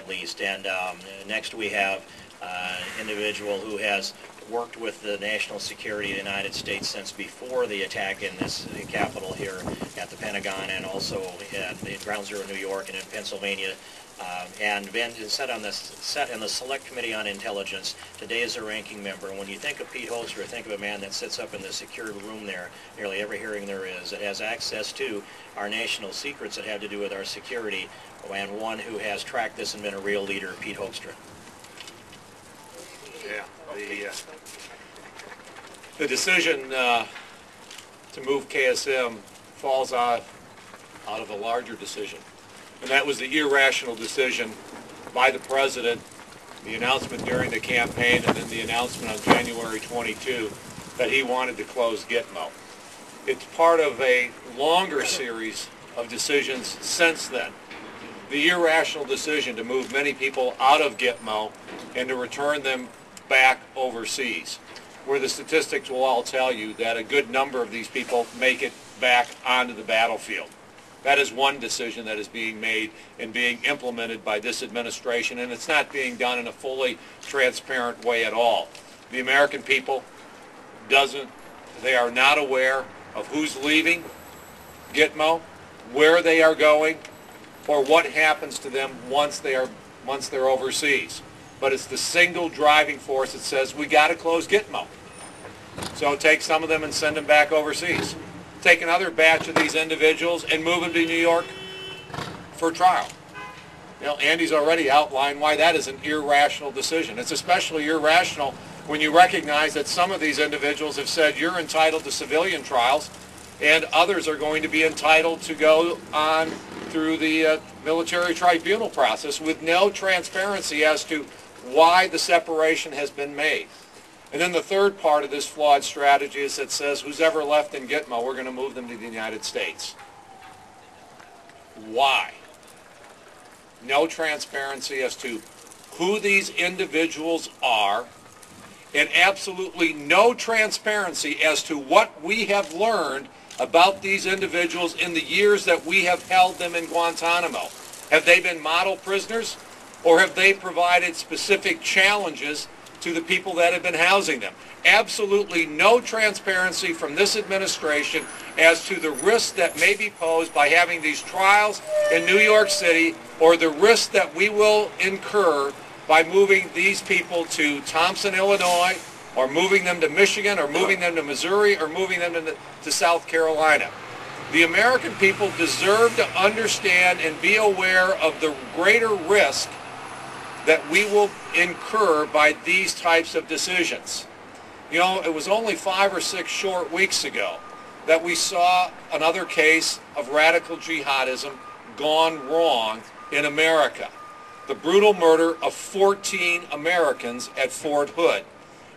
at least. And next we have an individual who has worked with the national security of the United States since before the attack in this Capitol here at the Pentagon, and also in Ground Zero in New York and in Pennsylvania, and been set in the Select Committee on Intelligence. Today is a ranking member. And when you think of Pete Hoekstra, think of a man that sits up in the secured room there, nearly every hearing there is, that has access to our national secrets that have to do with our security, and one who has tracked this and been a real leader, Pete Hoekstra. Yeah, the decision to move KSM falls out of a larger decision, and that was the irrational decision by the President, the announcement during the campaign, and then the announcement on January 22 that he wanted to close Gitmo. It's part of a longer series of decisions since then. The irrational decision to move many people out of Gitmo and to return them back overseas, where the statistics will all tell you that a good number of these people make it back onto the battlefield. That is one decision that is being made and being implemented by this administration, and it's not being done in a fully transparent way at all. The American people they are not aware of who's leaving Gitmo, where they are going, or what happens to them once they're overseas. But it's the single driving force that says we got to close Gitmo. So take some of them and send them back overseas. Take another batch of these individuals and move them to New York for trial. You know, Andy's already outlined why that is an irrational decision. It's especially irrational when you recognize that some of these individuals have said you're entitled to civilian trials, and others are going to be entitled to go on through the military tribunal process with no transparency as to why the separation has been made. And then the third part of this flawed strategy is that says who's ever left in Gitmo, we're going to move them to the United States. Why? No transparency as to who these individuals are, and absolutely no transparency as to what we have learned about these individuals in the years that we have held them in Guantanamo. Have they been model prisoners, or have they provided specific challenges to the people that have been housing them? Absolutely no transparency from this administration as to the risks that may be posed by having these trials in New York City, or the risk that we will incur by moving these people to Thompson, Illinois, or moving them to Michigan, or moving them to Missouri, or moving them to South Carolina. The American people deserve to understand and be aware of the greater risk that we will incur by these types of decisions. You know, it was only 5 or 6 short weeks ago that we saw another case of radical jihadism gone wrong in America. The brutal murder of 14 Americans at Fort Hood.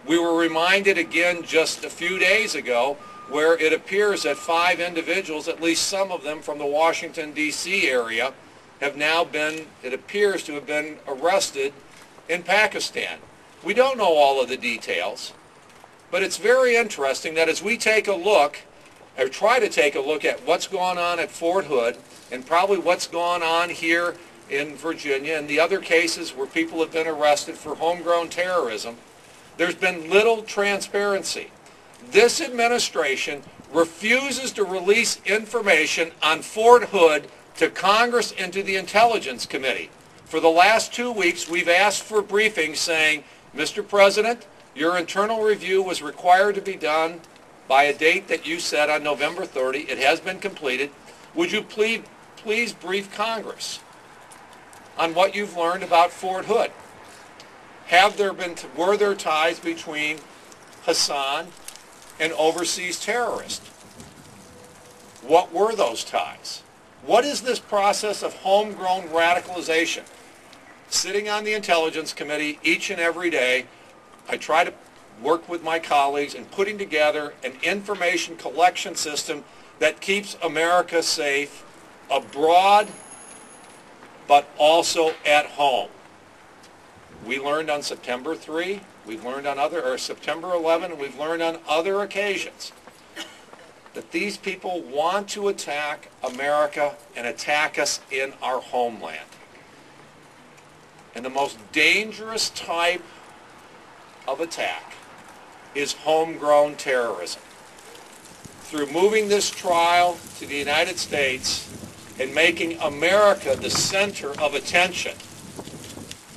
We were reminded again just a few days ago where it appears that 5 individuals, at least some of them from the Washington, D.C. area, have now been, it appears to have been arrested in Pakistan. We don't know all of the details, but it's very interesting that as we take a look, or try to take a look at what's going on at Fort Hood, and probably what's gone on here in Virginia and the other cases where people have been arrested for homegrown terrorism, there's been little transparency. This administration refuses to release information on Fort Hood to Congress and to the Intelligence Committee. For the last 2 weeks, we've asked for briefings saying, Mr. President, your internal review was required to be done by a date that you set on November 30. It has been completed. Would you please brief Congress on what you've learned about Fort Hood? Were there ties between Hassan and overseas terrorists? What were those ties? What is this process of homegrown radicalization? Sitting on the Intelligence Committee each and every day, I try to work with my colleagues in putting together an information collection system that keeps America safe abroad, but also at home. We learned on September 3, we've learned on September 11, and we've learned on other occasions that these people want to attack America and attack us in our homeland. And the most dangerous type of attack is homegrown terrorism. Through moving this trial to the United States and making America the center of attention,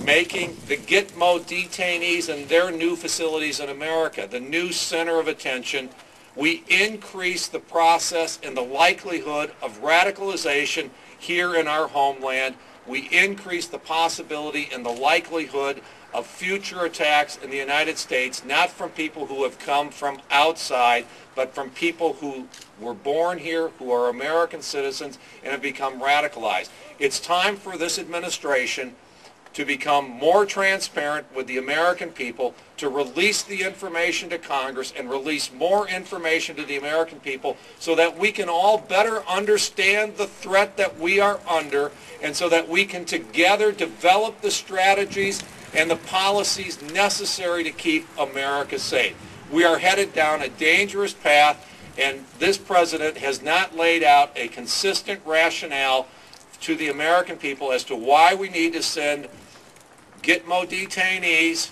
making the Gitmo detainees and their new facilities in America the new center of attention, we increase the process and the likelihood of radicalization here in our homeland. We increase the possibility and the likelihood of future attacks in the United States, not from people who have come from outside, but from people who were born here, who are American citizens, and have become radicalized. It's time for this administration to become more transparent with the American people, to release the information to Congress and release more information to the American people so that we can all better understand the threat that we are under, and so that we can together develop the strategies and the policies necessary to keep America safe. We are headed down a dangerous path, and this president has not laid out a consistent rationale to the American people as to why we need to send Gitmo detainees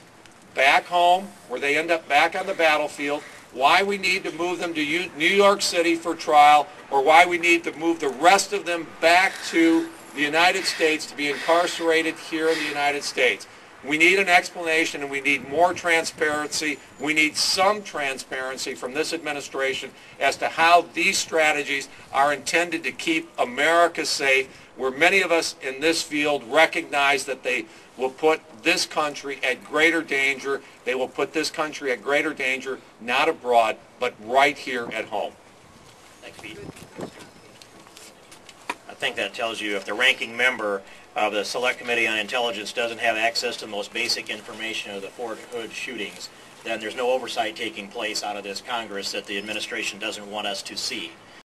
back home, where they end up back on the battlefield, why we need to move them to New York City for trial, or why we need to move the rest of them back to the United States to be incarcerated here in the United States. We need an explanation, and we need more transparency. We need some transparency from this administration as to how these strategies are intended to keep America safe, where many of us in this field recognize that they will put this country at greater danger. They will put this country at greater danger, not abroad, but right here at home. Thanks, Pete. I think that tells you if the ranking member of the Select Committee on Intelligence doesn't have access to the most basic information of the Fort Hood shootings, then there's no oversight taking place out of this Congress that the administration doesn't want us to see.